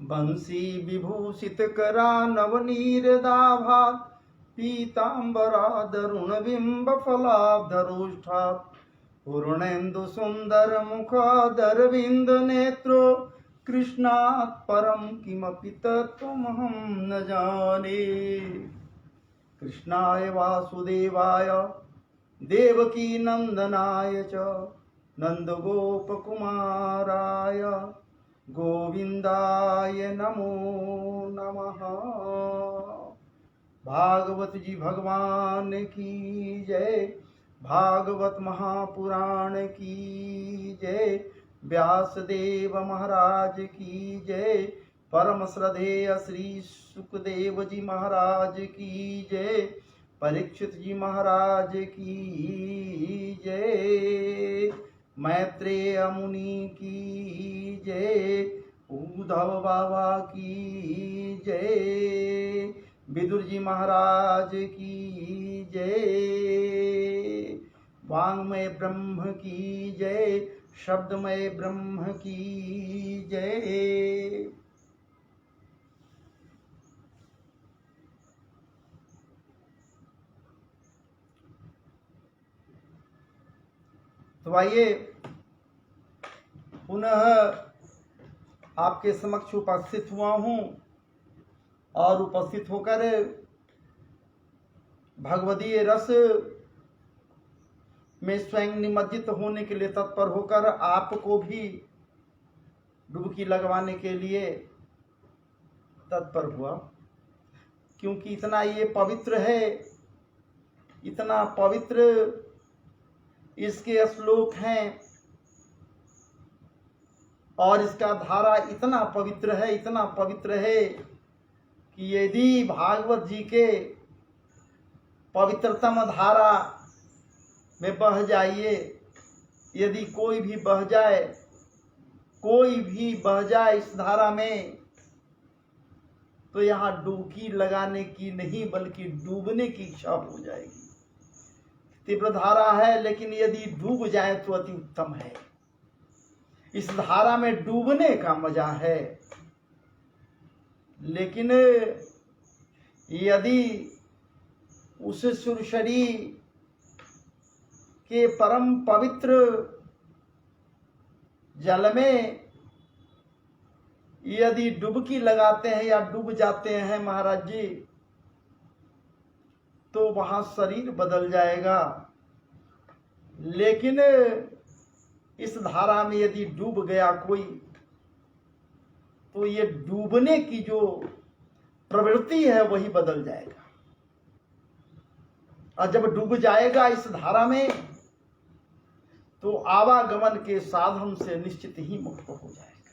बंसी विभूषित करा नवनीरदाभा पीतांबरा दरुण बिंब फलाब्धरुष्ठा पूर्णेन्दु सुंदर मुखादरविंद नेत्रो कृष्णात् परम किमपि तत्त्वमहं न जाने। कृष्णाय वासुदेवाय देवकी नंदनाय च नंदगोपकुमाराय गोविंदाय नमो नमः। भागवत जी भगवान की जय। भागवत महापुराण की जय। व्यासदेव महाराज की जय। परम श्रद्धेय श्री सुखदेव जी महाराज की जय। परीक्षित जी महाराज की जय। मैत्रेय मुनि की जय। उद्धव बाबा की जय। विदुर जी महाराज की जय। वांग्मय ब्रह्म की जय। शब्दमय ब्रह्म की जय। तो आइए पुनः आपके समक्ष उपस्थित हुआ हूं और उपस्थित होकर भगवदीय रस में स्वयं निमज्जित होने के लिए तत्पर होकर आपको भी डुबकी लगवाने के लिए तत्पर हुआ, क्योंकि इतना ये पवित्र है, इतना पवित्र इसके श्लोक हैं और इसका धारा इतना पवित्र है, इतना पवित्र है कि यदि भागवत जी के पवित्रतम धारा में बह जाइए, यदि कोई भी बह जाए, कोई भी बह जाए इस धारा में, तो यहाँ डुबकी लगाने की नहीं बल्कि डूबने की इच्छा हो जाएगी। तीव्र धारा है, लेकिन यदि डूब जाए तो अति उत्तम है। इस धारा में डूबने का मजा है, लेकिन यदि उस सुरसरी के परम पवित्र जल में यदि डुबकी लगाते हैं या डूब जाते हैं महाराज जी, तो वहां शरीर बदल जाएगा। लेकिन इस धारा में यदि डूब गया कोई, तो ये डूबने की जो प्रवृत्ति है वही बदल जाएगा, और जब डूब जाएगा इस धारा में तो आवागमन के साधन से निश्चित ही मुक्त हो जाएगा।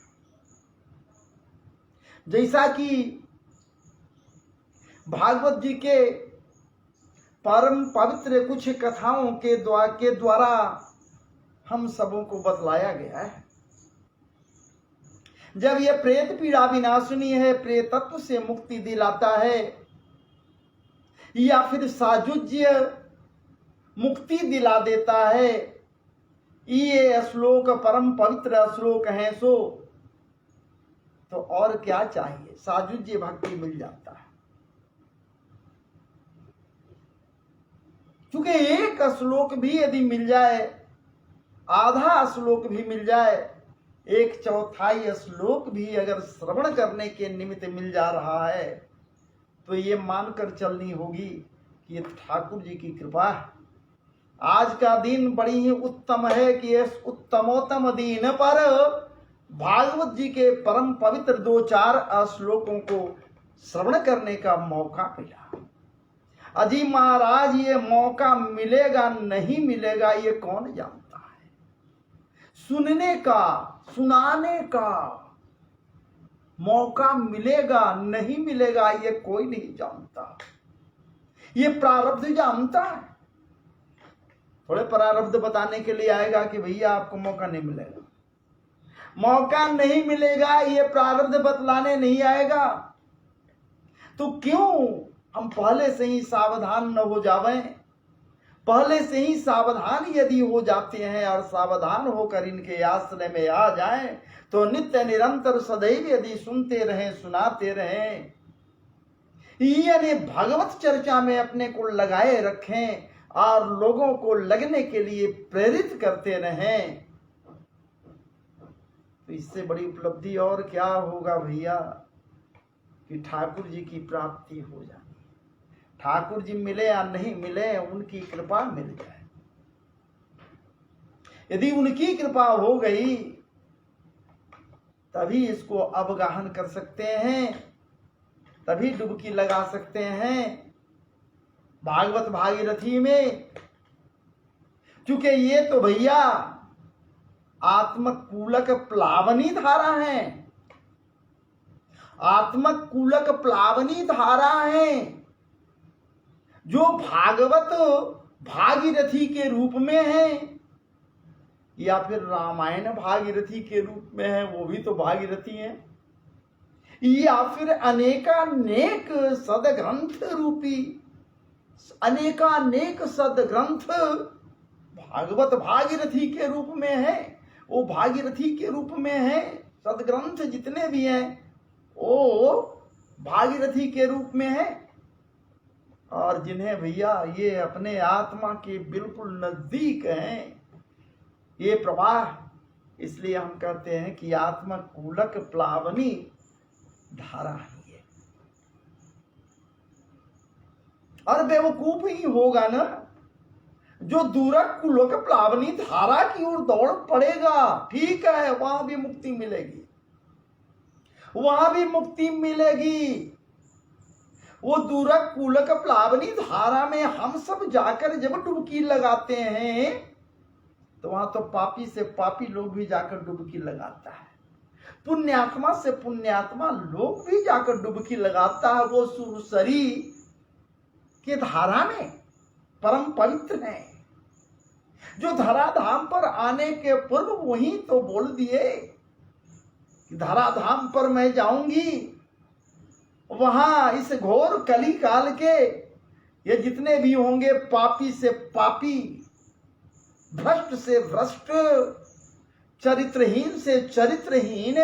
जैसा कि भागवत जी के परम पवित्र कुछ कथाओं के द्वारा हम सबों को बतलाया गया है। जब यह प्रेत पीड़ा विनाशिनी है, प्रेतत्व से मुक्ति दिलाता है, या फिर साजुज्य मुक्ति दिला देता है, ये श्लोक परम पवित्र श्लोक हैं, सो तो और क्या चाहिए। साजुज्य भक्ति मिल जाता है, क्योंकि एक श्लोक भी यदि मिल जाए, आधा श्लोक भी मिल जाए, एक चौथाई श्लोक भी अगर श्रवण करने के निमित्त मिल जा रहा है, तो ये मानकर चलनी होगी कि ये ठाकुर जी की कृपा है। आज का दिन बड़ी ही उत्तम है कि इस उत्तमोत्तम दिन पर भागवत जी के परम पवित्र 2-4 श्लोकों को श्रवण करने का मौका मिला। अजी महाराज, ये मौका मिलेगा नहीं मिलेगा ये कौन जानता है। सुनने का, सुनाने का मौका मिलेगा नहीं मिलेगा ये कोई नहीं जानता, ये प्रारब्ध जानता है। थोड़े प्रारब्ध बताने के लिए आएगा कि भैया आपको मौका नहीं मिलेगा, मौका नहीं मिलेगा, ये प्रारब्ध बतलाने नहीं आएगा। तो क्यों हम पहले से ही सावधान न हो जावें? पहले से ही सावधान यदि हो जाते हैं और सावधान होकर इनके आश्रय में आ जाएं, तो नित्य निरंतर सदैव यदि सुनते रहें, सुनाते रहें, यानी भगवत चर्चा में अपने को लगाए रखें और लोगों को लगने के लिए प्रेरित करते रहें, तो इससे बड़ी उपलब्धि और क्या होगा भैया कि ठाकुर जी की प्राप्ति हो जाए। ठाकुर जी मिले या नहीं मिले, उनकी कृपा मिल जाए। यदि उनकी कृपा हो गई तभी इसको अवगाहन कर सकते हैं, तभी डुबकी लगा सकते हैं भागवत भागीरथी में। क्योंकि ये तो भैया आत्मकूलक प्लावनी धारा है, आत्मकूलक प्लावनी धारा है, जो भागवत भागीरथी के रूप में है या फिर रामायण भागीरथी के रूप में है, वो भी तो भागीरथी है, या फिर अनेकानेक सदग्रंथ रूपी अनेकानेक सदग्रंथ भागवत भागीरथी के रूप में है, वो भागीरथी के रूप में है। सदग्रंथ जितने भी हैं वो भागीरथी के रूप में है। और जिन्हें भैया ये अपने आत्मा के बिल्कुल नजदीक हैं ये प्रवाह, इसलिए हम कहते हैं कि आत्मा कूलक प्लावनी धारा है ये। और बेवकूफ ही होगा ना जो दूरक कूलक प्लावनी धारा की ओर दौड़ पड़ेगा। ठीक है, वहां भी मुक्ति मिलेगी, वहां भी मुक्ति मिलेगी। वो दूरक कूलक प्लावनी धारा में हम सब जाकर जब डुबकी लगाते हैं तो वहां तो पापी से पापी लोग भी जाकर डुबकी लगाता है, पुण्यात्मा से पुण्यात्मा लोग भी जाकर डुबकी लगाता है। वो सुरसरी के धारा में परम पवित्र है, जो धराधाम पर आने के पूर्व वही तो बोल दिए कि धराधाम पर मैं जाऊंगी, वहां इस घोर कली काल के ये जितने भी होंगे पापी से पापी, भ्रष्ट से भ्रष्ट, चरित्रहीन से चरित्रहीन,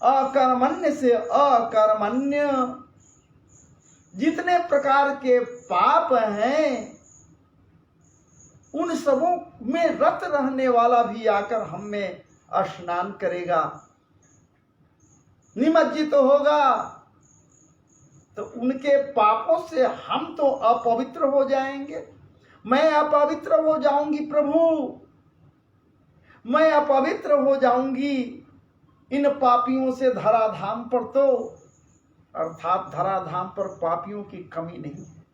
अकर्मण्य से अकर्मण्य, जितने प्रकार के पाप हैं उन सबों में रत रहने वाला भी आकर हम में स्नान करेगा, निमज्जित होगा। तो उनके पापों से हम तो अपवित्र हो जाएंगे। मैं अपवित्र हो जाऊंगी प्रभु, मैं अपवित्र हो जाऊंगी इन पापियों से धराधाम पर। तो अर्थात धराधाम पर पापियों की कमी नहीं है।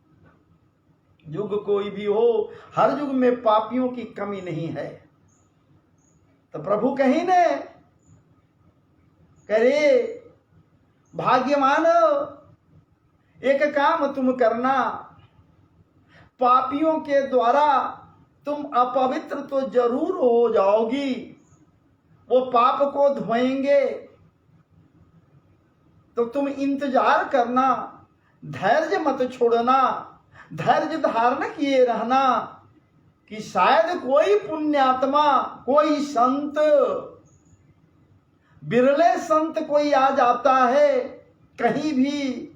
युग कोई भी हो, हर युग में पापियों की कमी नहीं है। तो प्रभु कहीं ने करे भाग्यमान, एक काम तुम करना, पापियों के द्वारा तुम अपवित्र तो जरूर हो जाओगी, वो पाप को धोएंगे, तो तुम इंतजार करना, धैर्य मत छोड़ना, धैर्य धारण किए रहना कि शायद कोई पुण्यात्मा, कोई संत, बिरले संत कोई आ जाता है कहीं भी,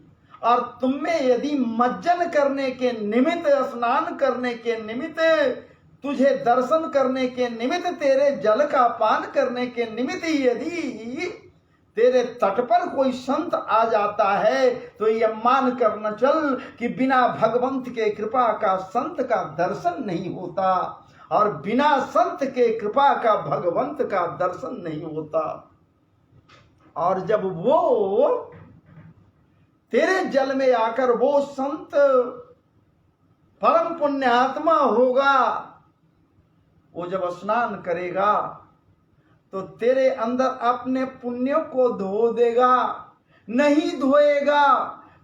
और तुम में यदि मज्जन करने के निमित्त, स्नान करने के निमित्त, तुझे दर्शन करने के निमित्त, तेरे जल का पान करने के निमित्त यदि तेरे तट पर कोई संत आ जाता है, तो यह मान कर न चल कि बिना भगवंत के कृपा का संत का दर्शन नहीं होता, और बिना संत के कृपा का भगवंत का दर्शन नहीं होता। और जब वो तेरे जल में आकर वो संत परम पुण्यात्मा होगा, वो जब स्नान करेगा तो तेरे अंदर अपने पुण्यों को धो देगा, नहीं धोएगा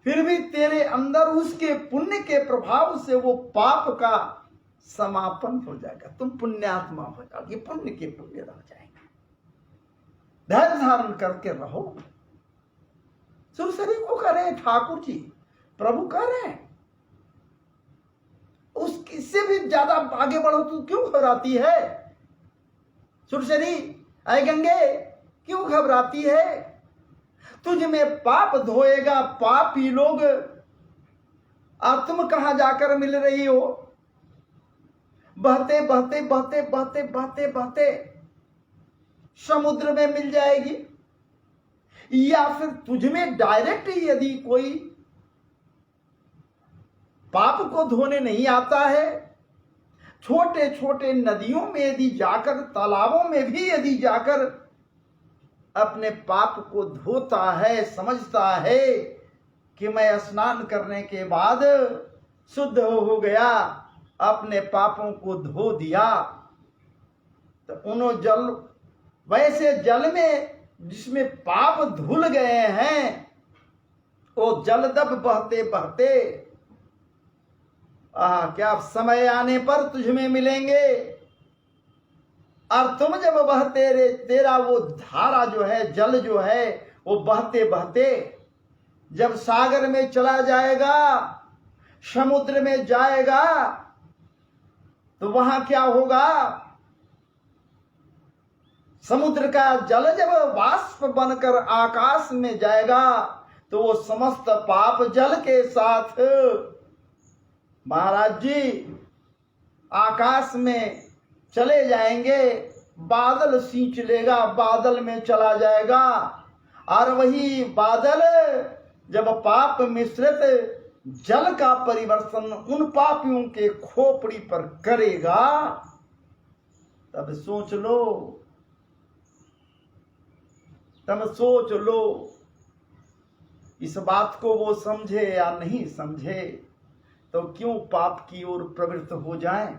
फिर भी तेरे अंदर उसके पुण्य के प्रभाव से वो पाप का समापन हो जाएगा, तुम पुण्यात्मा हो जाओगे, पुण्य के पुण्य रह जाएंगे। धैर्य धारण करके रहो। सुरसरी को कह रहे हैं ठाकुर जी, प्रभु कह रहे हैं। उससे भी ज्यादा आगे बढ़ो तू क्यों घबराती है? सुरसरी, अय गंगे, क्यों घबराती है? तुझ में पाप धोएगा पापी लोग, और तुम कहां जाकर मिल रही हो? बहते बहते बहते बहते बहते बहते समुद्र में मिल जाएगी, या फिर तुझ में डायरेक्ट यदि कोई पाप को धोने नहीं आता है, छोटे छोटे नदियों में यदि जाकर, तालाबों में भी यदि जाकर अपने पाप को धोता है, समझता है कि मैं स्नान करने के बाद शुद्ध हो गया, अपने पापों को धो दिया, तो उन्हों जल, वैसे जल में जिसमें पाप धुल गए हैं, वो जलदब बहते बहते क्या समय आने पर तुझ में मिलेंगे। और तुम जब बहते रे, तेरा वो धारा जो है, जल जो है, वो बहते बहते जब सागर में चला जाएगा, समुद्र में जाएगा, तो वहां क्या होगा? समुद्र का जल जब वाष्प बनकर आकाश में जाएगा, तो वो समस्त पाप जल के साथ महाराज जी आकाश में चले जाएंगे, बादल सींच लेगा, बादल में चला जाएगा, और वही बादल जब पाप मिश्रित जल का परिवर्तन उन पापियों के खोपड़ी पर करेगा, तब सोच लो, तब सोच लो इस बात को वो समझे या नहीं समझे, तो क्यों पाप की ओर प्रवृत्त हो जाएं।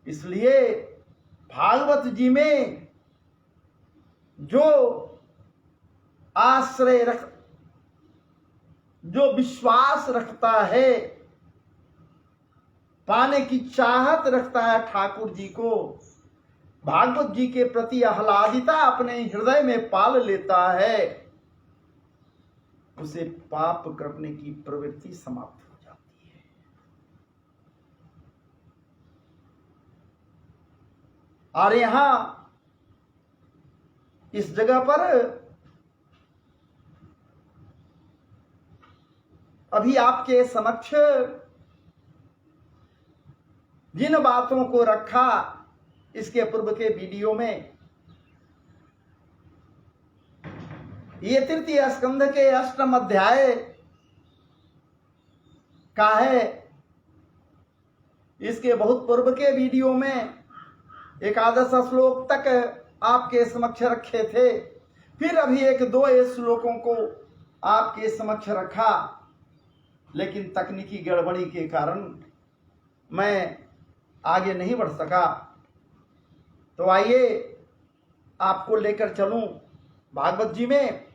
इसलिए भागवत जी में जो आश्रय रख, जो विश्वास रखता है, पाने की चाहत रखता है ठाकुर जी को, भागवत जी के प्रति आह्लादिता अपने हृदय में पाल लेता है, उसे पाप करने की प्रवृत्ति समाप्त हो जाती है। और यहां इस जगह पर अभी आपके समक्ष जिन बातों को रखा, इसके पूर्व के वीडियो में, ये तृतीय स्कंध के 8वें अध्याय का है। इसके बहुत पूर्व के वीडियो में 11 श्लोक तक आपके समक्ष रखे थे, फिर अभी 1-2 श्लोकों को आपके समक्ष रखा, लेकिन तकनीकी गड़बड़ी के कारण मैं आगे नहीं बढ़ सका। तो आइए आपको लेकर चलूं भागवत जी में,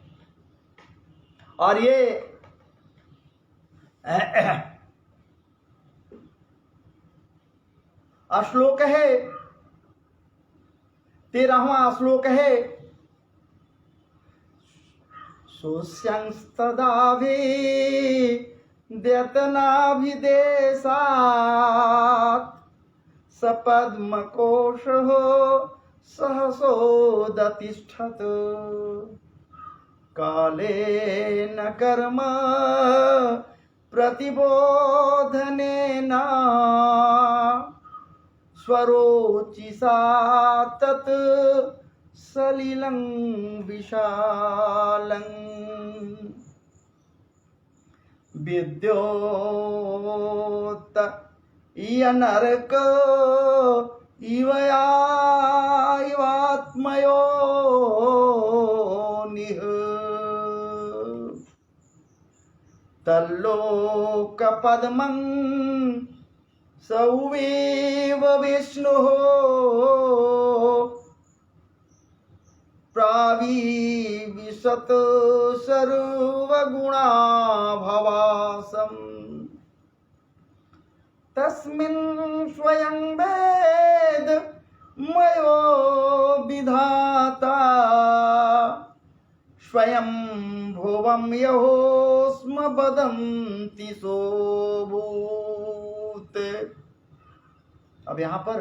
और ये श्लोक है, 13वां श्लोक है। सुस्यंस्तदाभि द्यतनाभिदेशात् सपद्मकोशो सहसोदतिष्ठत् कालेन कर्म प्रतिबोधनेन स्वरोचिषा तत् सलिलं विशालं विद्योत इयनर्क इवयात्मयो निह तल्लोकपद्मं सौवेव विष्णुः प्राविशत सर्वगुणाभवासम् तस्मिन् स्वयं वेद मयो विधाता स्वयं भो भुवं यहो स्म वदन्ति सोऽभूत्। अब यहां पर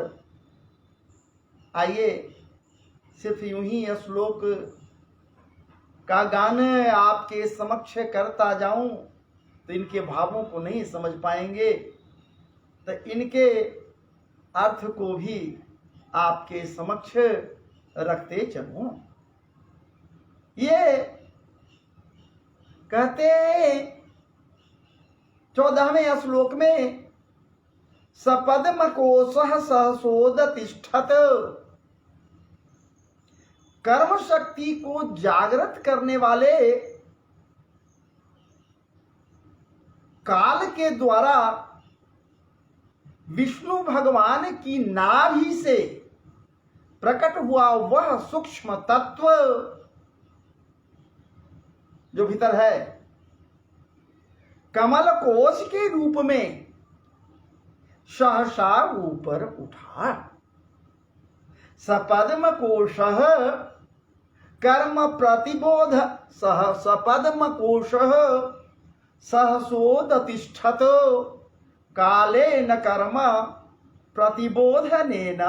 आइए सिर्फ यूं ही श्लोक का गान आपके समक्ष करता जाऊं तो इनके भावों को नहीं समझ पाएंगे, तो इनके अर्थ को भी आपके समक्ष रखते चलूं। ये कहते 14वें श्लोक में सपद्म कोशः सहसोदतिष्ठत, कर्म शक्ति को जागृत करने वाले काल के द्वारा विष्णु भगवान की नाभि से प्रकट हुआ वह सूक्ष्म तत्व जो भीतर है, कमल कोश के रूप में सहसा ऊपर उठा। सपद्म कोशः कर्म प्रतिबोध सपद्म कोशः सहसोदतिष्ठत कालेन कर्म प्रतिबोधनेन।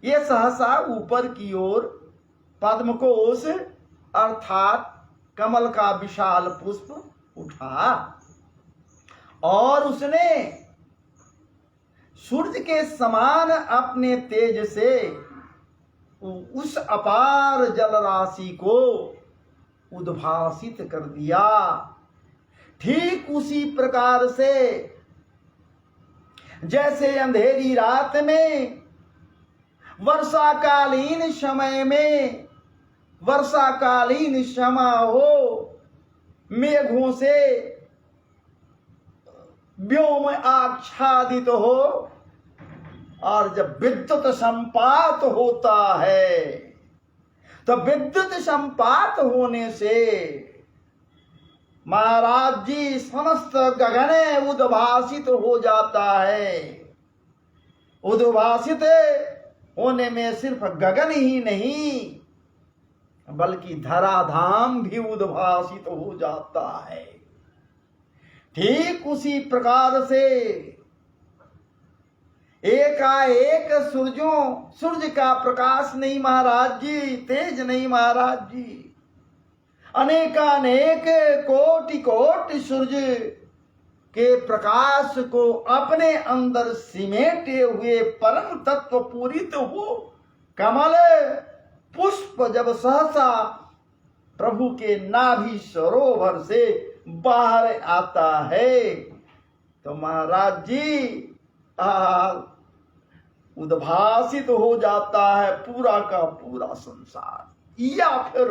ये सहसा ऊपर की ओर पद्मकोश अर्थात कमल का विशाल पुष्प उठा और उसने सूर्य के समान अपने तेज से उस अपार जल राशि को उद्भासित कर दिया। ठीक उसी प्रकार से जैसे अंधेरी रात में वर्षाकालीन समय में वर्षाकालीन समय हो, मेघों से व्योम आच्छादित हो और जब विद्युत संपात होता है तो विद्युत संपात होने से महाराज जी समस्त गगन उद्भासित हो जाता है। उद्भासित होने में सिर्फ गगन ही नहीं बल्कि धराधाम भी उद्भासित हो जाता है। ठीक उसी प्रकार से एकाएक सूर्य का प्रकाश नहीं महाराज जी, तेज नहीं महाराज जी, अनेकानेक कोटि कोटि सूर्य के प्रकाश को अपने अंदर सिमेटे हुए परम तत्व पूरित हो कमल पुष्प जब सहसा प्रभु के नाभि सरोवर से बाहर आता है तो महाराज जी उद्भासित हो जाता है पूरा का पूरा संसार। या फिर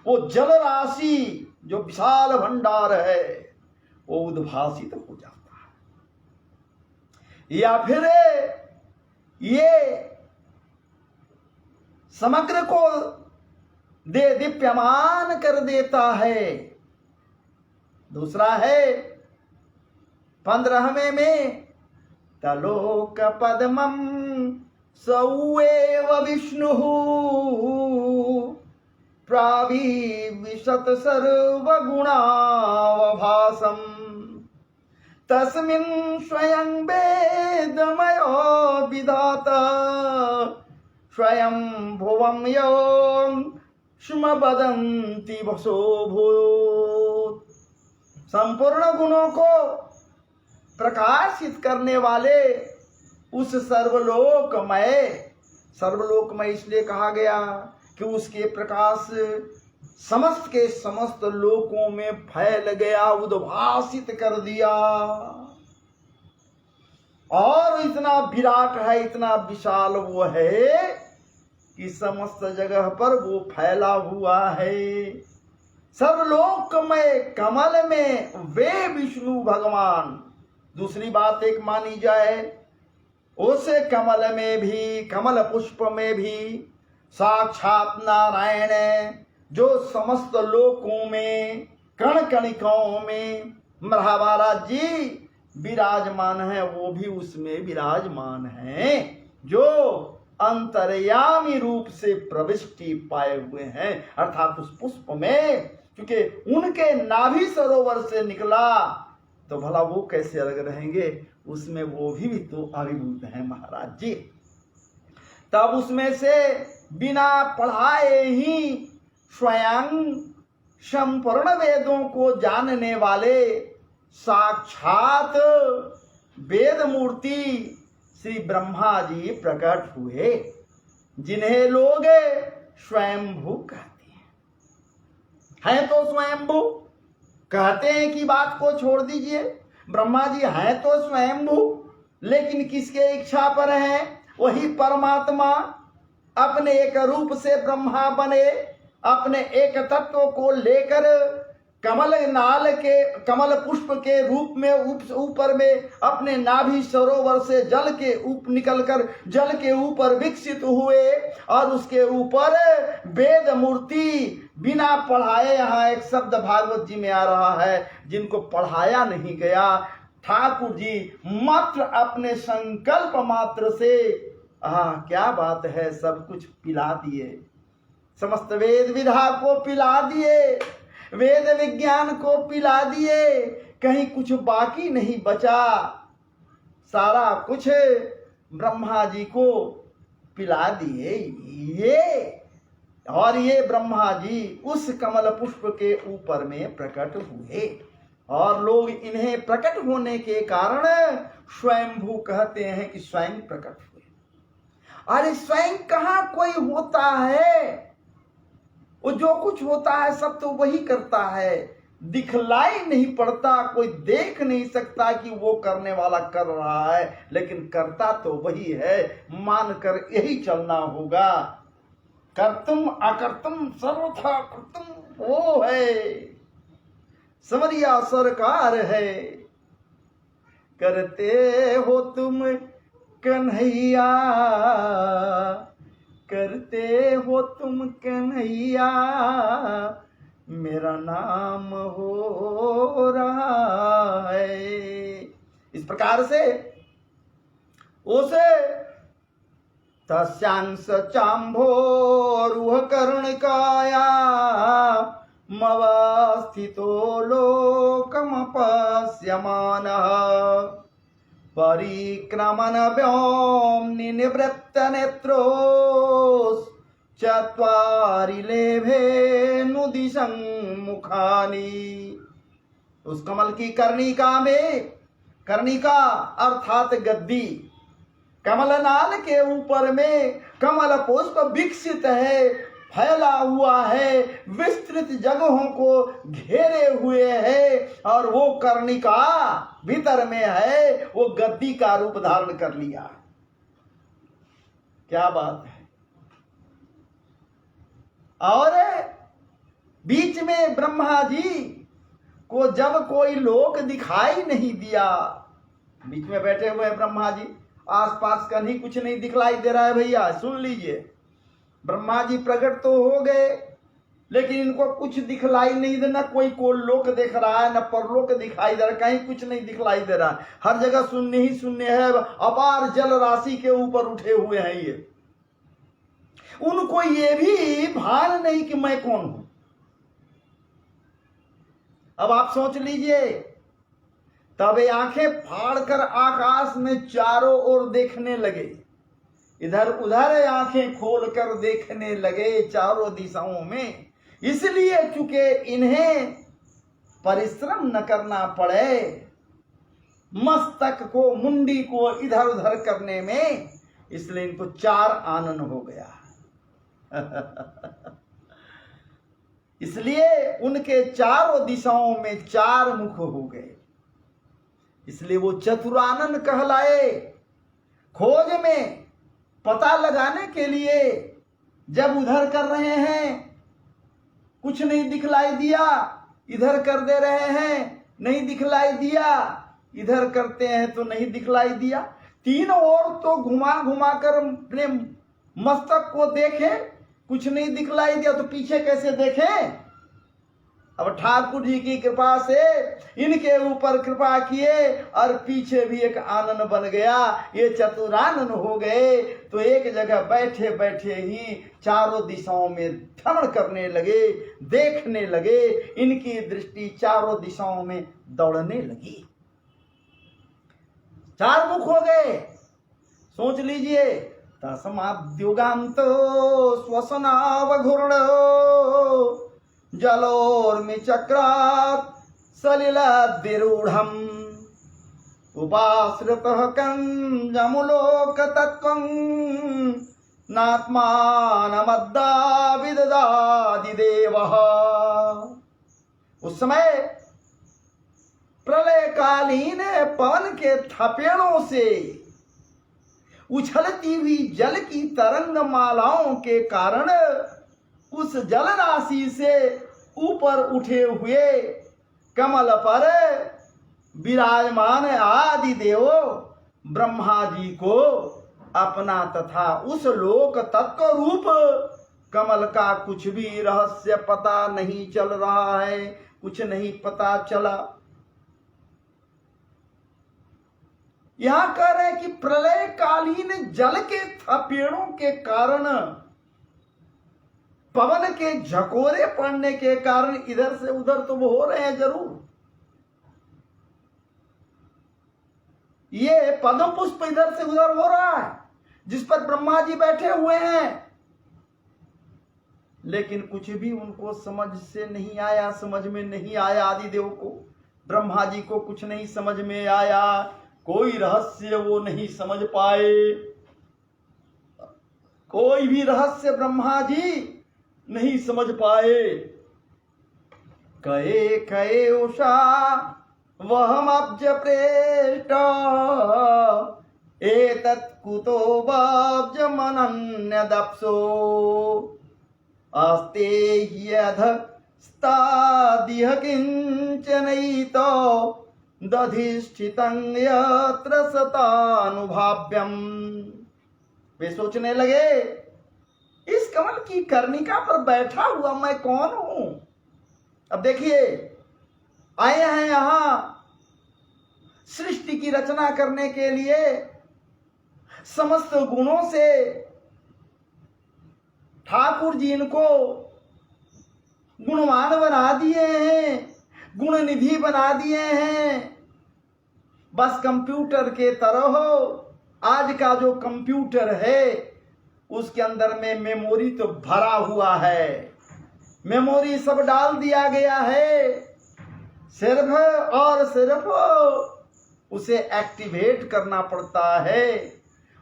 वो जल राशि जो विशाल भंडार है वो उद्भासित हो जाता है। या फिर ये समग्र को दीप्यमान कर देता है। दूसरा है 15वें में तलोक पद्मं सौएव विष्णुः प्राविशत सर्वगुणावभासम् तस्मिन् स्वयं वेदमयो विधाता स्वयं भुवं यो स्म वदन्ति वसोऽभूत्। संपूर्ण गुणों को प्रकाशित करने वाले उस सर्वलोकमय इसलिए कहा गया कि उसके प्रकाश समस्त के समस्त लोकों में फैल गया, उद्भासित कर दिया और इतना विराट है, इतना विशाल वो है कि समस्त जगह पर वो फैला हुआ है। सर्वलोकमय कमल में वे विष्णु भगवान। दूसरी बात एक मानी जाए उस कमल में भी, कमल पुष्प में भी साक्षात नारायण जो समस्त लोकों में कण कणिकाओं में महाराज जी विराजमान है, वो भी उसमें विराजमान है। जो अंतर्यामी रूप से प्रविष्टि पाए हुए हैं। अर्थात उस पुष्प में क्योंकि उनके नाभि सरोवर से निकला तो भला वो कैसे अलग रहेंगे, उसमें वो भी तो अभिभूत हैं महाराज जी। तब उसमें से बिना पढ़ाए ही स्वयं संपूर्ण वेदों को जानने वाले साक्षात वेद मूर्ति श्री ब्रह्मा जी प्रकट हुए, जिन्हें लोग स्वयंभू कहते हैं तो स्वयंभू कहते हैं कि बात को छोड़ दीजिए। ब्रह्मा जी हैं तो स्वयंभू, लेकिन किसके इच्छा पर है? वही परमात्मा अपने एक रूप से ब्रह्मा बने, अपने एक तत्व को लेकर कमल पुष्प के रूप में ऊपर में अपने नाभि सरोवर से जल के निकलकर जल के ऊपर विकसित हुए और उसके ऊपर वेद मूर्ति बिना पढ़ाए। यहाँ एक शब्द भागवत जी में आ रहा है, जिनको पढ़ाया नहीं गया, ठाकुर जी मात्र अपने संकल्प मात्र से क्या बात है, सब कुछ पिला दिए, समस्त वेद विधा को पिला दिए, वेद विज्ञान को पिला दिए, कहीं कुछ बाकी नहीं बचा, सारा कुछ ब्रह्मा जी को पिला दिए। ये ब्रह्मा जी उस कमल पुष्प के ऊपर में प्रकट हुए और लोग इन्हें प्रकट होने के कारण स्वयंभू कहते हैं कि स्वयं प्रकट हुए। अरे स्वयं कहाँ कोई होता है? वो जो कुछ होता है सब तो वही करता है, दिखलाई नहीं पड़ता, कोई देख नहीं सकता कि वो करने वाला कर रहा है, लेकिन करता तो वही है, मानकर यही चलना होगा। कर्तुम अकर्तुम सर्वथा कर्तुम वो है, समरिया सरकार है, करते हो तुम कन्हैया, करते हो तुम कन्हैया, मेरा नाम हो रहा है। इस प्रकार से उसे तस्यांश चांभोरुह कर्णिकाया मवस्थितो लोकमपश्यमानः परिक्रमण व्योम्नि निवृत्त नेत्रोस् चत्वारि लेभेनुदिशं मुखानि। उस कमल की कर्णिका में, कर्णिका अर्थात गद्दी, कमलनाल के ऊपर में कमल पुष्प विकसित है, फैला हुआ है, विस्तृत जगहों को घेरे हुए है, और वो कर्णिका भीतर में है, वो गद्दी का रूप धारण कर लिया। क्या बात है। और बीच में ब्रह्मा जी को जब कोई लोक दिखाई नहीं दिया, बीच में बैठे हुए ब्रह्मा जी, आसपास कहीं कुछ नहीं दिखलाई दे रहा है भैया, सुन लीजिए। ब्रह्मा जी प्रकट तो हो गए, लेकिन इनको कुछ दिखलाई नहीं देना, कोई लोक देख रहा है, न परलोक दिखाई दे रहा, कहीं कुछ नहीं दिखलाई दे रहा, हर जगह शून्य ही शून्य है, अपार जल राशि के ऊपर उठे हुए हैं ये। उनको ये भी भान नहीं कि मैं कौन हूं। अब आप सोच लीजिए, तब ये आंखें फाड़कर आकाश में चारों ओर देखने लगे, इधर उधर आंखें खोलकर देखने लगे चारों दिशाओं में, इसलिए चूंकि इन्हें परिश्रम न करना पड़े मस्तक को, मुंडी को इधर उधर करने में, इसलिए इनको चार आनन हो गया। इसलिए उनके चारों दिशाओं में चार मुख हो गए, इसलिए वो चतुरानन कहलाए। खोज में पता लगाने के लिए जब उधर कर रहे हैं कुछ नहीं दिखलाई दिया, इधर कर दे रहे हैं नहीं दिखलाई दिया, इधर करते हैं तो नहीं दिखलाई दिया, तीनों ओर तो घुमा घुमा कर अपने मस्तक को देखे, कुछ नहीं दिखलाई दिया तो पीछे कैसे देखें। अब ठाकुर जी की कृपा से इनके ऊपर कृपा किए और पीछे भी एक आनन बन गया, ये चतुरानन हो गए। तो एक जगह बैठे बैठे ही चारों दिशाओं में भ्रमण करने लगे, देखने लगे, इनकी दृष्टि चारों दिशाओं में दौड़ने लगी। चार मुख हो गए, सोच लीजिए। तस्माद्युगान्तो श्वसनावघूर्णो जलोर्मिचक्रात् सलिलद्विरूढम् उपाश्रितः कञ्जमुलोकतत्त्वं नात्मानमद्दाविददादिदेवः। उस समय प्रलयकालीन पवन के थपेड़ों से उछलती हुई जल की तरंग मालाओं के कारण उस जल राशि से ऊपर उठे हुए कमल पर विराजमान आदि देव ब्रह्मा जी को अपना तथा उस लोक तत्व रूप कमल का कुछ भी रहस्य पता नहीं चल रहा है, कुछ नहीं पता चला। यहां कह रहे हैं कि प्रलयकालीन जल के थपेड़ों के कारण, पवन के झकोरे पड़ने के कारण इधर से उधर तो वो हो रहे हैं जरूर। ये पद्म पुष्प इधर से उधर हो रहा है जिस पर ब्रह्मा जी बैठे हुए हैं, लेकिन कुछ भी उनको समझ से नहीं आया, समझ में नहीं आया। आदिदेव को, ब्रह्मा जी को कुछ नहीं समझ में आया, कोई रहस्य वो नहीं समझ पाए, कोई भी रहस्य ब्रह्मा जी नहीं समझ पाए। कहे कहे उषा वहमब्ज प्रेष्ट एतत् कुतो वब्ज मनन्यदप्सो अस्ते ह्यध स्तादिह किंचनैतो दधिष्ठितं यत्र सतानुभाव्यम। वे सोचने लगे, इस कमल की कर्णिका पर बैठा हुआ मैं कौन हूं। अब देखिए, आए हैं यहां सृष्टि की रचना करने के लिए, समस्त गुणों से ठाकुर जी इनको गुणवान बना दिए हैं, गुण निधि बना दिए हैं। बस कंप्यूटर के तरह आज का जो कंप्यूटर है उसके अंदर में मेमोरी तो भरा हुआ है, मेमोरी सब डाल दिया गया है, सिर्फ और सिर्फ उसे एक्टिवेट करना पड़ता है,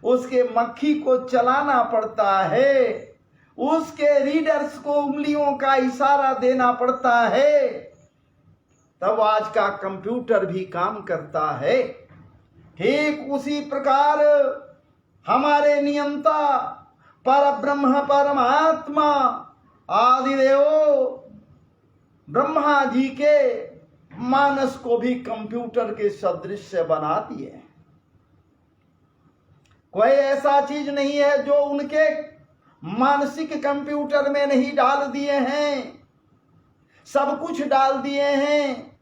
उसके मक्खी को चलाना पड़ता है, उसके रीडर्स को उंगलियों का इशारा देना पड़ता है, तब आज का कंप्यूटर भी काम करता है। ठीक उसी प्रकार हमारे नियंता पर ब्रह्म परमात्मा आदिदेव ब्रह्मा जी के मानस को भी कंप्यूटर के सदृश से बना दिए। कोई ऐसा चीज नहीं है जो उनके मानसिक कंप्यूटर में नहीं डाल दिए हैं, सब कुछ डाल दिए हैं,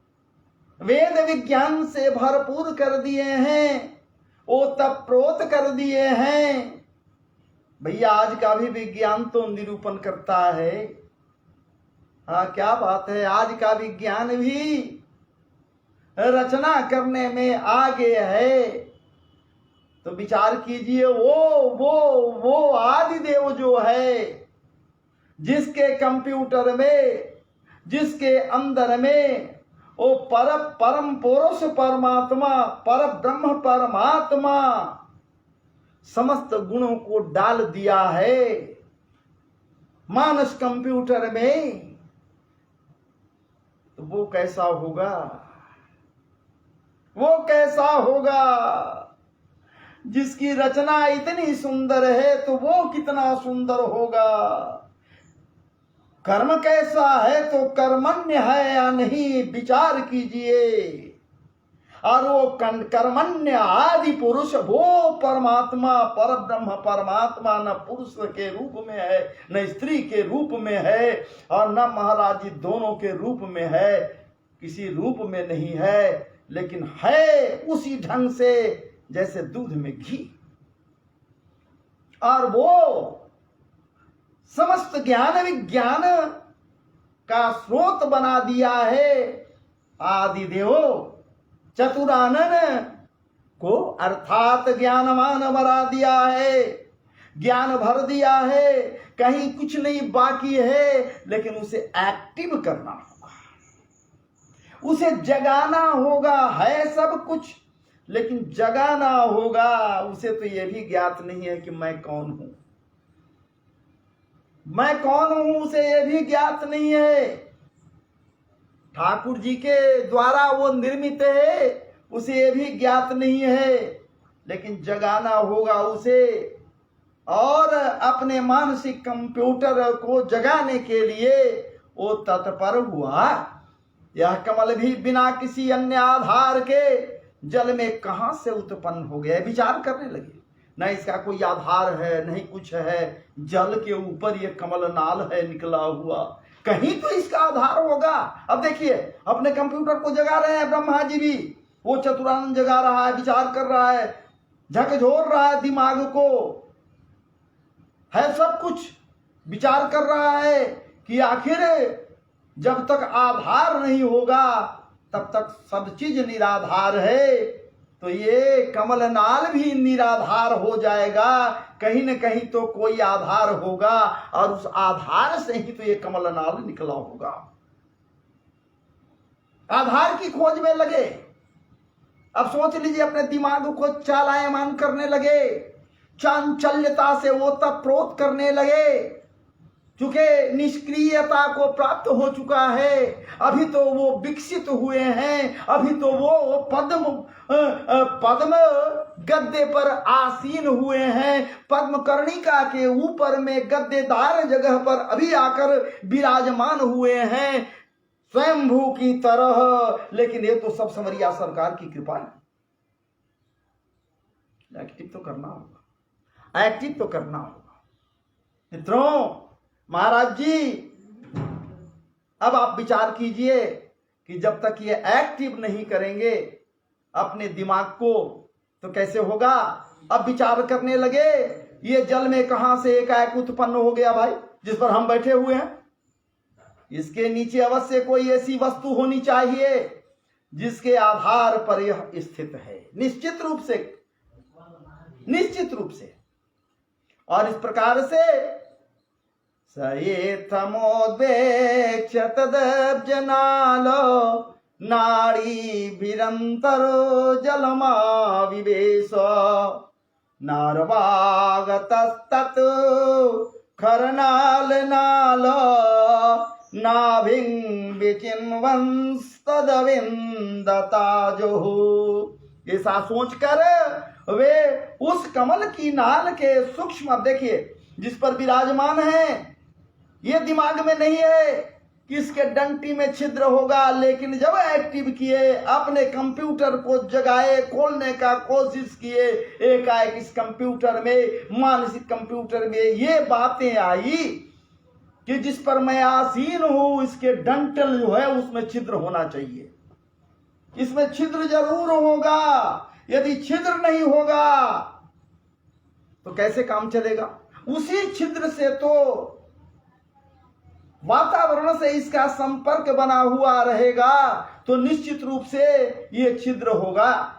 वेद विज्ञान से भरपूर कर दिए हैं, ओतप्रोत कर दिए हैं। भैया आज का भी विज्ञान तो निरूपण करता है। हाँ, क्या बात है, आज का विज्ञान भी रचना करने में आगे है। तो विचार कीजिए, वो आदिदेव जो है, जिसके कंप्यूटर में, जिसके अंदर में वो परम पुरुष परमात्मा, पर ब्रह्म परमात्मा समस्त गुणों को डाल दिया है मानस कंप्यूटर में, तो वो कैसा होगा, वो कैसा होगा। जिसकी रचना इतनी सुंदर है तो वो कितना सुंदर होगा। कर्म कैसा है तो कर्मण्य है या नहीं, विचार कीजिए। और वो कर्मण्य आदि पुरुष वो परमात्मा पर ब्रह्म परमात्मा न पुरुष के रूप में है, न स्त्री के रूप में है, और न महाराज जी दोनों के रूप में है, किसी रूप में नहीं है, लेकिन है उसी ढंग से जैसे दूध में घी। और वो समस्त ज्ञान विज्ञान का स्रोत बना दिया है। आदि देवो चतुरानन को अर्थात ज्ञानमान बना दिया है, ज्ञान भर दिया है, कहीं कुछ नहीं बाकी है, लेकिन उसे एक्टिव करना होगा, उसे जगाना होगा। है सब कुछ लेकिन जगाना होगा। उसे तो यह भी ज्ञात नहीं है कि मैं कौन हूं, मैं कौन हूं, उसे यह भी ज्ञात नहीं है। ठाकुर जी के द्वारा वो निर्मित है, उसे यह भी ज्ञात नहीं है, लेकिन जगाना होगा उसे। और अपने मानसिक कंप्यूटर को जगाने के लिए वो तत्पर हुआ। यह कमल भी बिना किसी अन्य आधार के जल में कहां से उत्पन्न हो गया, विचार करने लगे। न इसका कोई आधार है, नहीं कुछ है, जल के ऊपर ये कमल नाल है निकला हुआ, कहीं तो इसका आधार होगा। अब देखिए अपने कंप्यूटर को जगा रहे हैं ब्रह्मा जी भी, वो चतुरानंद जगा रहा है, विचार कर रहा है, झकझोर रहा है दिमाग को, है सब कुछ, विचार कर रहा है कि आखिर जब तक आधार नहीं होगा तब तक सब चीज निराधार है। तो ये कमलनाल भी निराधार हो जाएगा, कहीं न कहीं तो कोई आधार होगा, और उस आधार से ही तो ये कमलनाल निकला होगा। आधार की खोज में लगे। अब सोच लीजिए, अपने दिमाग को चालायमान करने लगे, चांचल्यता से ओतप्रोत करने लगे, चूंकि निष्क्रियता को प्राप्त हो चुका है। अभी तो वो विकसित हुए हैं, अभी तो वो पद्म गद्दे पर आसीन हुए हैं, पद्म कर्णिका के ऊपर में गद्देदार जगह पर अभी आकर विराजमान हुए हैं स्वयंभू की तरह। लेकिन ये तो सब समरिया सरकार की कृपा है। एक्टिव तो करना होगा, एक्टिव तो करना होगा। मित्रों, महाराज जी अब आप विचार कीजिए कि जब तक ये एक्टिव नहीं करेंगे अपने दिमाग को तो कैसे होगा। अब विचार करने लगे, ये जल में कहां से एकाएक उत्पन्न हो गया भाई, जिस पर हम बैठे हुए हैं। इसके नीचे अवश्य कोई ऐसी वस्तु होनी चाहिए जिसके आधार पर यह स्थित है, निश्चित रूप से, निश्चित रूप से। और इस प्रकार से सयेथमोद्वेक्ष तदब्जनालो नाड़ी भिरंतरो जलमाविवेश नारवागतस्तत् खरनाल नाल नाभिं विचिन्वंस्तदविन्दताजो। ऐसा सोचकर वे उस कमल की नाल के सूक्ष्म, अब देखिए, जिस पर विराजमान है, ये दिमाग में नहीं है कि इसके डंटी में छिद्र होगा, लेकिन जब एक्टिव किए, अपने कंप्यूटर को जगाए, खोलने का कोशिश किए, एकाएक इस कंप्यूटर में, मानसिक कंप्यूटर में ये बातें आई कि जिस पर मैं आसीन हूं, इसके डंटल जो है उसमें छिद्र होना चाहिए, इसमें छिद्र जरूर होगा। यदि छिद्र नहीं होगा तो कैसे काम चलेगा। उसी छिद्र से तो वातावरण से इसका संपर्क बना हुआ रहेगा, तो निश्चित रूप से ये छिद्र होगा।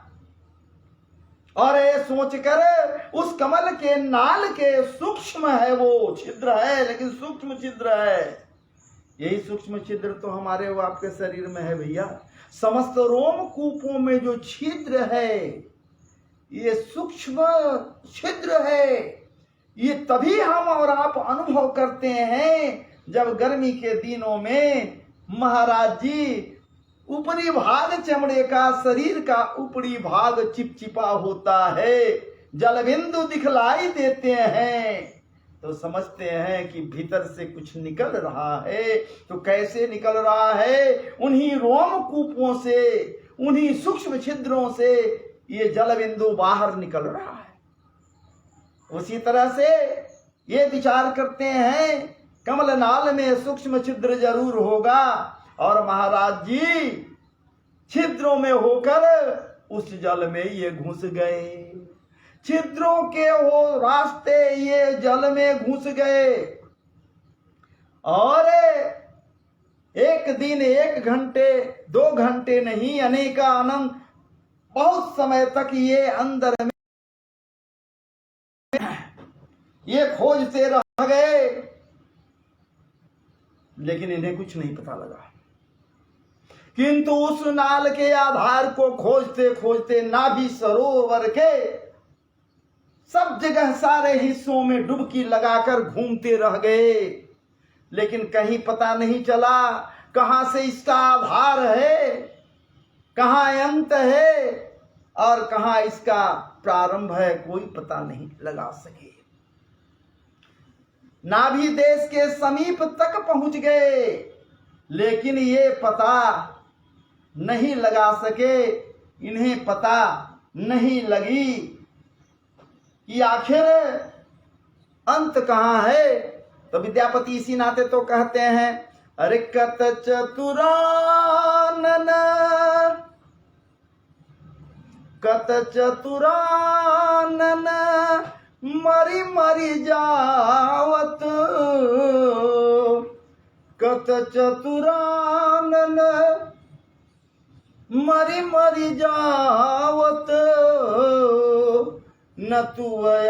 और ये सोचकर उस कमल के नाल के सूक्ष्म है, वो छिद्र है, लेकिन सूक्ष्म छिद्र है। यही सूक्ष्म छिद्र तो हमारे वो आपके शरीर में है भैया। समस्त रोमकूपों में जो छिद्र है, ये सूक्ष्म छिद्र है। ये तभी हम और आप अनुभव करते हैं जब गर्मी के दिनों में महाराज जी ऊपरी भाग चमड़े का, शरीर का ऊपरी भाग चिपचिपा होता है, जलबिंदु दिखलाई देते हैं तो समझते हैं कि भीतर से कुछ निकल रहा है। तो कैसे निकल रहा है? उन्हीं रोमकूपों से, उन्हीं सूक्ष्म छिद्रों से ये जल बिंदु बाहर निकल रहा है। उसी तरह से ये विचार करते हैं कमल नाल में सूक्ष्म छिद्र जरूर होगा, और महाराज जी छिद्रों में होकर उस जल में ये घुस गए, छिद्रों के वो रास्ते ये जल में घुस गए, और एक दिन 1 घंटे 2 घंटे नहीं, अनेका अनंत बहुत समय तक ये अंदर में ये खोजते रह गए, लेकिन इन्हें कुछ नहीं पता लगा। किंतु उस नाल के आधार को खोजते खोजते नाभि सरोवर के सब जगह सारे हिस्सों में डुबकी लगाकर घूमते रह गए, लेकिन कहीं पता नहीं चला कहां से इसका आधार है, कहां अंत है और कहां इसका प्रारंभ है, कोई पता नहीं लगा सके। नाभि देश के समीप तक पहुंच गए, लेकिन ये पता नहीं लगा सके, इन्हें पता नहीं लगी कि आखिर अंत कहां है। तो विद्यापति इसी नाते तो कहते हैं, अरे कत चतुरानन कत चतुरानन मरी मरी जावत, कत चतुरानन मरी मरी जावत, न तू आदि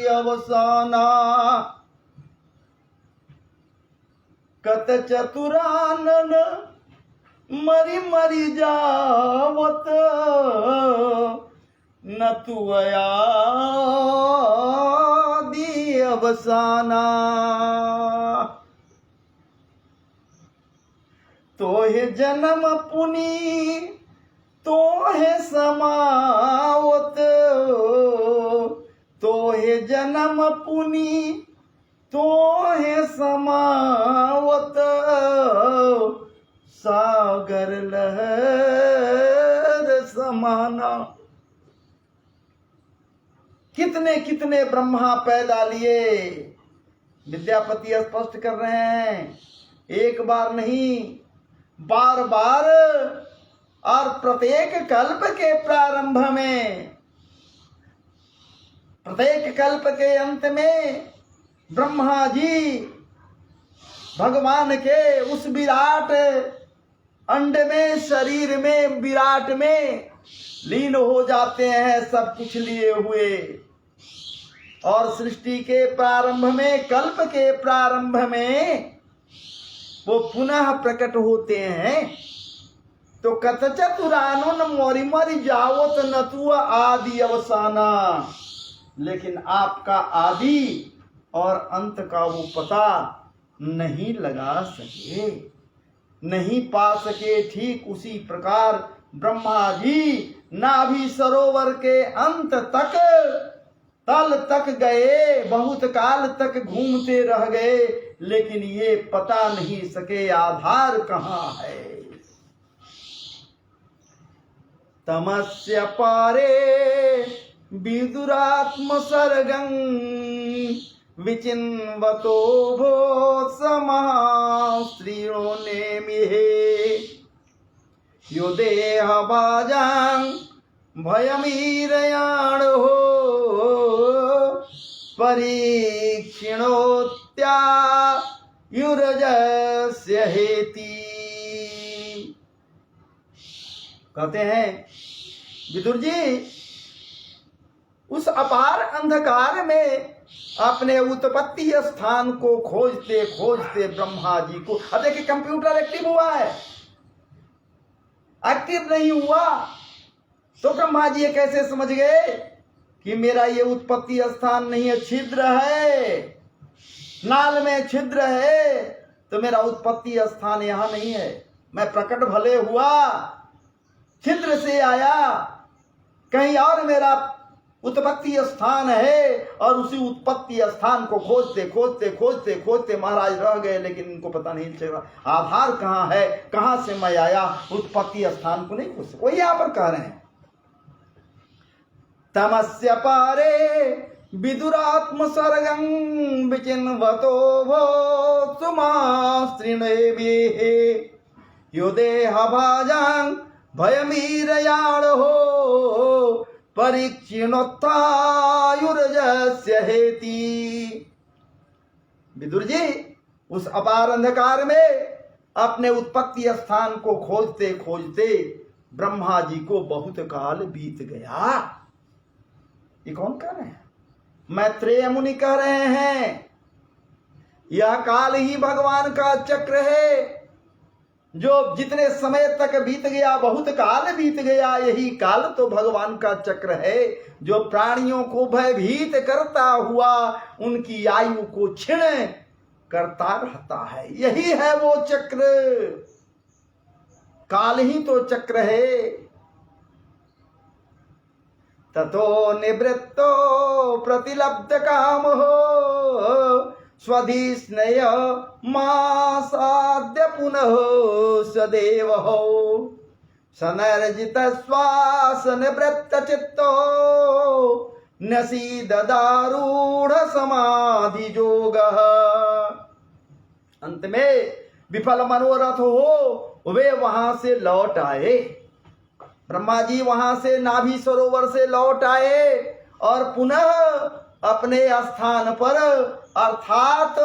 अवसाना। कत चतुरानन मरी मरी जावत, न तू आदि अवसाना। तोहे जन्म पुनी तोहे समावत, तोहे जन्म पुनी तोहे समावत, सागर लहर समाना। कितने कितने ब्रह्मा पैदा लिए, विद्यापति स्पष्ट कर रहे हैं, एक बार नहीं बार बार, और प्रत्येक कल्प के प्रारंभ में, प्रत्येक कल्प के अंत में ब्रह्मा जी भगवान के उस विराट अंड में, शरीर में, विराट में लीन हो जाते हैं, सब कुछ लिए हुए। और सृष्टि के प्रारंभ में, कल्प के प्रारंभ में वो पुनः प्रकट होते हैं। तो कत चतुरानन मोरी मरी जावत न तू आदि अवसाना, लेकिन आपका आदि और अंत का वो पता नहीं लगा सके, नहीं पा सके। ठीक उसी प्रकार ब्रह्मा जी नाभि सरोवर के अंत तक, तल तक गए, बहुत काल तक घूमते रह गए, लेकिन ये पता नहीं सके आधार कहाँ है। तमस्य पारे विदुरात्म सर्गं विचिन्वतो भो समास्त्रियो नेमिहे, यो देह बाजां भयमीरयाण हो परीक्षिणोत्या युरजस्य हेति। कहते हैं विदुर जी, उस अपार अंधकार में अपने उत्पत्ति स्थान को खोजते खोजते ब्रह्मा जी को, अब देखिए कंप्यूटर एक्टिव हुआ है, एक्टिव नहीं हुआ तो ब्रह्मा जी ये कैसे समझ गए कि मेरा ये उत्पत्ति स्थान नहीं है, छिद्र है, नाल में छिद्र है, तो मेरा उत्पत्ति स्थान यहां नहीं है। मैं प्रकट भले हुआ, छिद्र से आया, कहीं और मेरा उत्पत्ति स्थान है, और उसी उत्पत्ति स्थान को खोजते खोजते खोजते खोजते महाराज रह गए, लेकिन इनको पता नहीं चला आधार कहाँ है, कहाँ से मैं आया, उत्पत्ति स्थान को नहीं खोज सकते। वही यहाँ पर कह रहे हैं, तमस्य पारे विदुरात्म सर्गं विचिन्वतो भो सुमास्त्रिणेभि यो देहभाजां भयमीरयाणो परीक्षिणोत्थायुर्जस्य हेति। विदुर जी उस अपार अंधकार में अपने उत्पत्ति स्थान को खोजते खोजते ब्रह्मा जी को बहुत काल बीत गया। ये कौन कह रहे हैं? मैत्रेय मुनि कह रहे हैं, यह काल ही भगवान का चक्र है, जो जितने समय तक बीत गया, बहुत काल बीत गया, यही काल तो भगवान का चक्र है, जो प्राणियों को भयभीत करता हुआ उनकी आयु को क्षीण करता रहता है। यही है वो चक्र, काल ही तो चक्र है। ततो निवृत्तो प्रतिलब्ध काम हो स्वधिस्नय मासाद्य पुनः सदैव हो सनर्जित श्वास निवृत्त चित्तो नसीददारूढ़ समाधि जोग। अंत में विफल मनोरथ हो वे वहां से लौट आए। ब्रह्मा जी वहां से नाभि सरोवर से लौट आए और पुनः अपने स्थान पर अर्थात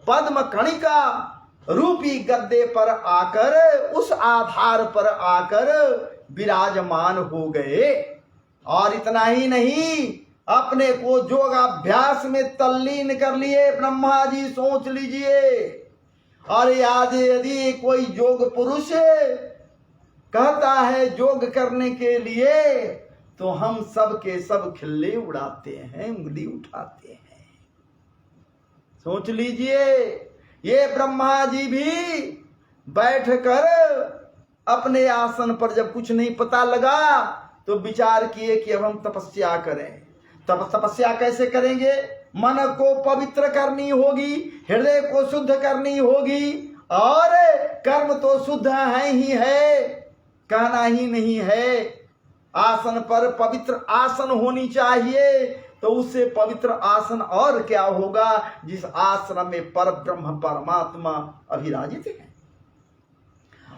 पद्म कणिका रूपी गद्दे पर आकर, उस आधार पर आकर विराजमान हो गए। और इतना ही नहीं, अपने को योगाभ्यास में तल्लीन कर लिए ब्रह्मा जी। सोच लीजिए, और आज यदि कोई योग पुरुष कहता है योग करने के लिए, तो हम सब के सब खिल्ले उड़ाते हैं, उंगली उठाते हैं। सोच लीजिए, ये ब्रह्मा जी भी बैठकर अपने आसन पर जब कुछ नहीं पता लगा तो विचार किए कि अब हम तपस्या करें। तब तपस्या कैसे करेंगे? मन को पवित्र करनी होगी, हृदय को शुद्ध करनी होगी, और कर्म तो शुद्ध है ही है, कहना ही नहीं है। आसन पर पवित्र आसन होनी चाहिए, तो उससे पवित्र आसन और क्या होगा, जिस आश्रम में पर ब्रह्म परमात्मा अभिराजित है।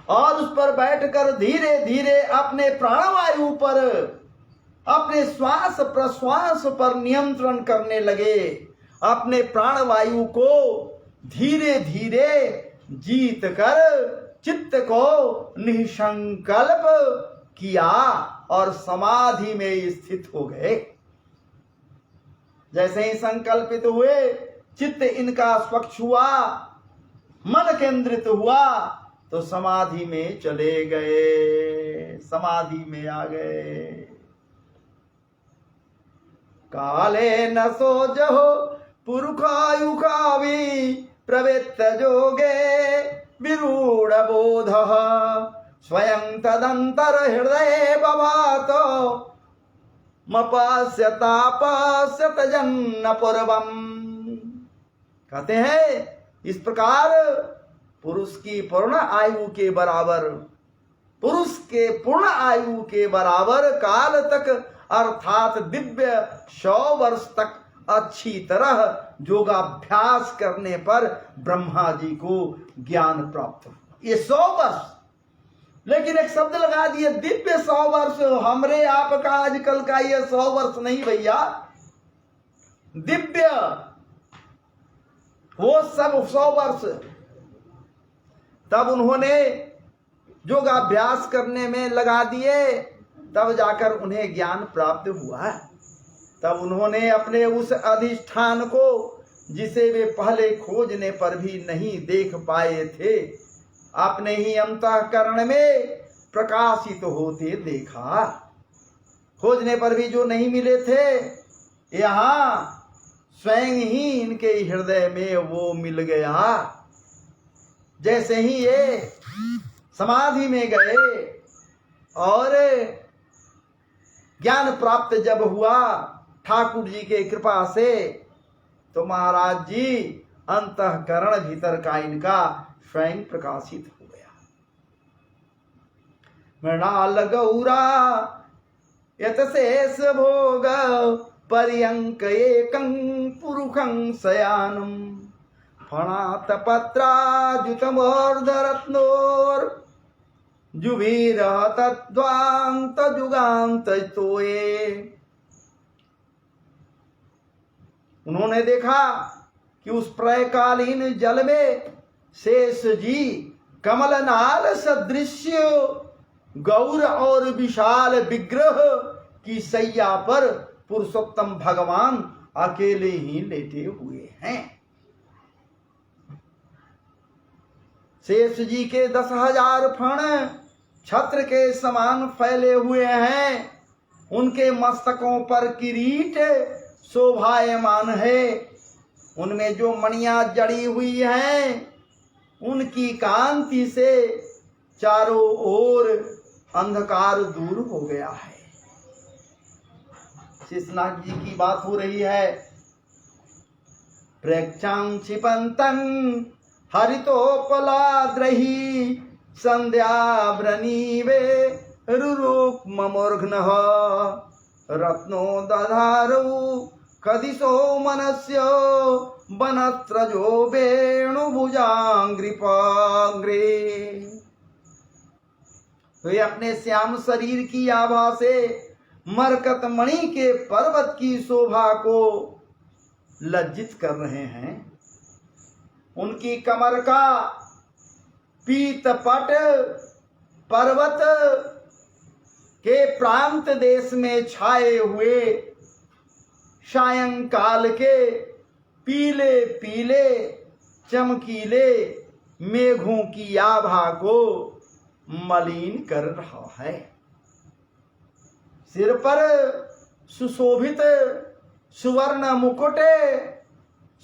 और उस पर बैठकर धीरे धीरे अपने प्राणवायु पर, अपने श्वास प्रश्वास पर नियंत्रण करने लगे। अपने प्राणवायु को धीरे धीरे जीत कर चित्त को निसंकल्प किया और समाधि में स्थित हो गए। जैसे ही संकल्पित हुए, चित्त इनका स्वच्छ हुआ, मन केंद्रित हुआ, तो समाधि में चले गए, समाधि में आ गए। काले न सोजहो पुरुखायुखावी प्रवृत्त जोगे विरूढ़ बोध स्वयं तदंतर हृदय बभातो मपास्यतापास्यत जन्न पूर्वम। कहते हैं इस प्रकार पुरुष की पूर्ण आयु के बराबर, पुरुष के पूर्ण आयु के बराबर काल तक, अर्थात दिव्य 100 वर्ष तक अच्छी तरह योगाभ्यास करने पर ब्रह्मा जी को ज्ञान प्राप्त हुआ। ये 100 वर्ष, लेकिन एक शब्द लगा दिए दिव्य 100 वर्ष। हमरे आपका आजकल का ये 100 वर्ष नहीं भैया, दिव्य वो सब 100 वर्ष। तब उन्होंने योगाभ्यास करने में लगा दिए, तब जाकर उन्हें ज्ञान प्राप्त हुआ। तब उन्होंने अपने उस अधिष्ठान को, जिसे वे पहले खोजने पर भी नहीं देख पाए थे, अपने ही अंतःकरण में प्रकाशित होते देखा। खोजने पर भी जो नहीं मिले थे, यहाँ स्वयं ही इनके हृदय में वो मिल गया। जैसे ही ये समाधि में गए और ज्ञान प्राप्त जब हुआ, ठाकुर जी के कृपा से तो महाराज जी अंतःकरण भीतर का इनका स्वयं प्रकाशित हो गया। मृणाल गौरा यतशेष भोग पर्यंक एकं पुरुषं शयानम फणात पत्राजुतमोर्धरत्नोर जुबीर तद्वांत जुगांत तोये। उन्होंने देखा कि उस प्रलयकालीन जल में शेष जी कमलनाल सदृश्य गौर और विशाल विग्रह की सैया पर पुरुषोत्तम भगवान अकेले ही लेटे हुए हैं। शेष जी के 10,000 फण छत्र के समान फैले हुए हैं। उनके मस्तकों पर किरीट शोभायमान है। उनमें जो मणियां जड़ी हुई हैं उनकी कांति से चारों ओर अंधकार दूर हो गया है। शेषनाग जी की बात हो रही है। प्रेक्षां क्षिपन्तं हरितोपलाद्रहि संध्याव्रनीवे रुरुक्ममूर्घ्नः रत्नो दधारौ कदिशो मनस्य वनत्रजो वेणुभुजांग्रिपाग्रे। वे अपने श्याम शरीर की आभा से मरकत मणि के पर्वत की शोभा को लज्जित कर रहे हैं। उनकी कमर का पीतपट पर्वत के प्रांत देश में छाए हुए सायंकाल के पीले पीले चमकीले मेघों की आभा को मलिन कर रहा है। सिर पर सुशोभित सुवर्ण मुकुट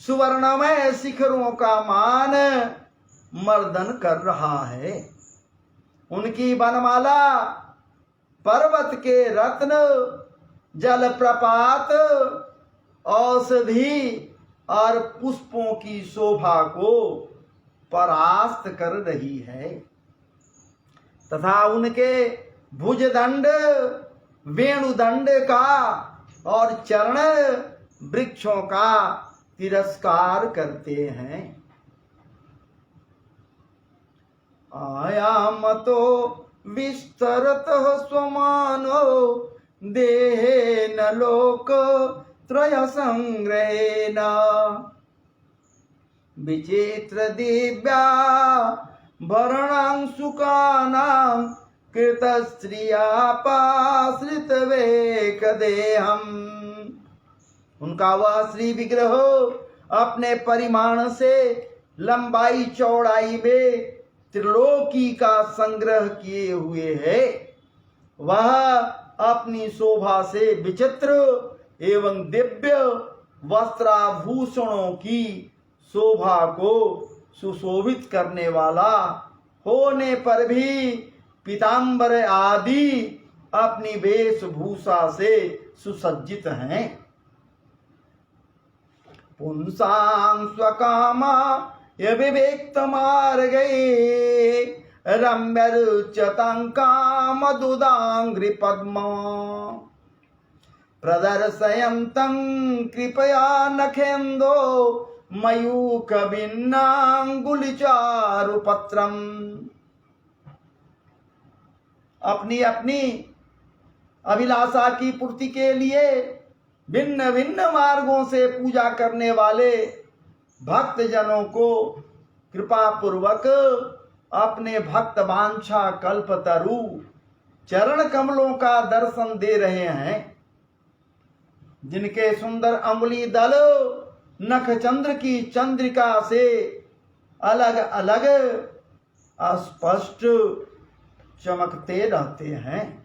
सुवर्णमय शिखरों का मान मर्दन कर रहा है। उनकी वनमाला पर्वत के रत्न जलप्रपात औषधि और पुष्पों की शोभा को परास्त कर रही है तथा उनके भुजदंड वेणुदंड का और चरण वृक्षों का तिरस्कार करते हैं। आयाम तो विस्तरत स्वमानो देहे न लोक त्रय संग्रहेन विचित्र दिव्या भरणांशुकानां कृत स्त्रियापाश्रित वेक देहम। उनका वह श्री विग्रह अपने परिमाण से लंबाई चौड़ाई में त्रिलोकी का संग्रह किए हुए है। वह अपनी शोभा से विचित्र एवं दिव्य वस्त्राभूषणों की शोभा को सुशोभित करने वाला होने पर भी पीतांबर आदि अपनी वेशभूषा से सुसज्जित हैं। पुंसां स्वकामा यविवेक्त मार्गे रम्यरुच्यतं कामदुदांघ्रि पद्मा प्रदर्शयन्तं कृपया नखेन्दो मयूख भिन्नांगुलिचारुपत्रम्। अपनी अपनी अभिलाषा की पूर्ति के लिए भिन्न भिन्न मार्गों से पूजा करने वाले भक्त जनों को कृपा पूर्वक अपने भक्त वांछा कल्पतरु चरण कमलों का दर्शन दे रहे हैं, जिनके सुंदर अंगुली दल नख चंद्र की चंद्रिका से अलग अलग स्पष्ट चमकते रहते हैं।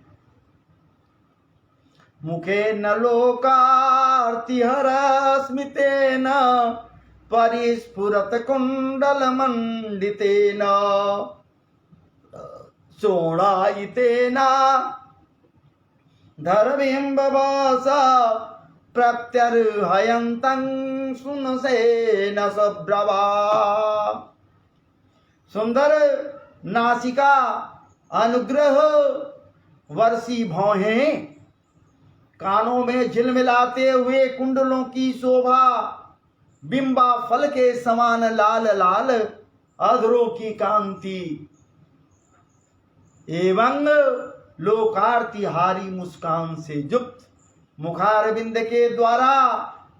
मुखे न लोकार्तिहर स्मितेन परिस्फुरत कुंडल मंडितेन शोणायितेन धरबिंबवास प्रत्यर्हयन्तं सुनसेन सब्रवा। सुंदर नासिका, अनुग्रह वर्षी भौहें, कानों में झिलमिलाते हुए कुंडलों की शोभा, बिंबा फल के समान लाल लाल अधरों की कांति एवं लोकार्तिहारी मुस्कान से युक्त मुखारविंद के द्वारा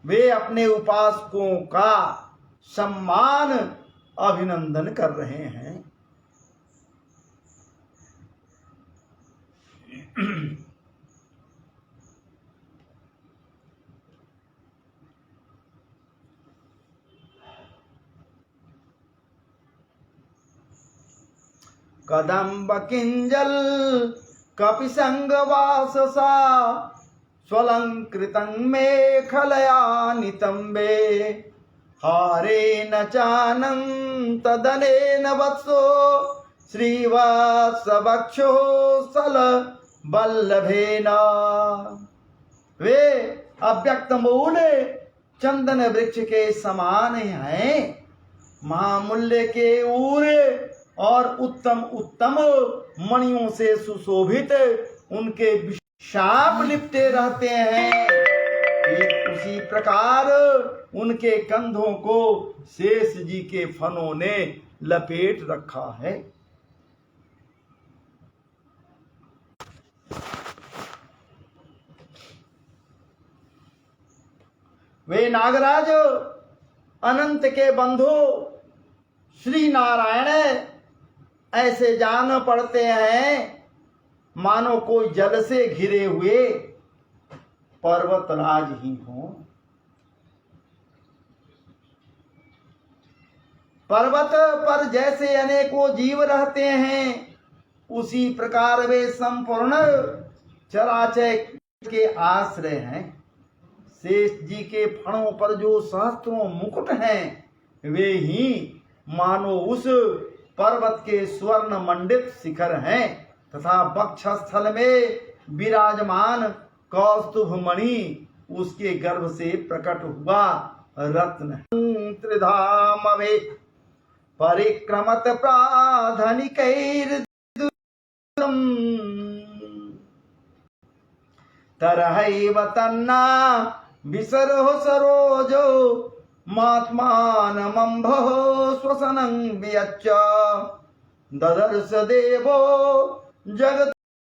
वे अपने उपासकों का सम्मान अभिनंदन कर रहे हैं। कदम्ब किंजल कपिसंगवाससा स्वलंकृतं मेखलया नितंबे हारेण चानं तदनेन वत्सो श्रीवत्सवक्षो सल बल्लभेन। वे अव्यक्त मूल चंदन वृक्ष के समान हैं, महामूल्य के ऊरे और उत्तम उत्तम मणियों से सुशोभित उनके शाप लिपटे रहते हैं। उसी प्रकार उनके कंधों को शेष जी के फनों ने लपेट रखा है। वे नागराज अनंत के बंधु श्री नारायण ऐसे जान पड़ते हैं मानो कोई जल से घिरे हुए पर्वतराज ही हो। पर्वत पर जैसे अनेकों जीव रहते हैं, उसी प्रकार वे संपूर्ण चराचर के आश्रय हैं। शेष जी के फणों पर जो सहस्त्रों मुकुट हैं, वे ही मानो उस पर्वत के स्वर्ण मंडित शिखर हैं तथा वक्षस्थल में विराजमान कौस्तुभ मणि उसके गर्भ से प्रकट हुआ रत्न। त्रिधाम वे परिक्रमत प्राधनिकैर्दुरम् तरहैव तन्ना विसरो सरोजो मात्मानमम्भः श्वसनं वियच्च ददर्श देवो जगत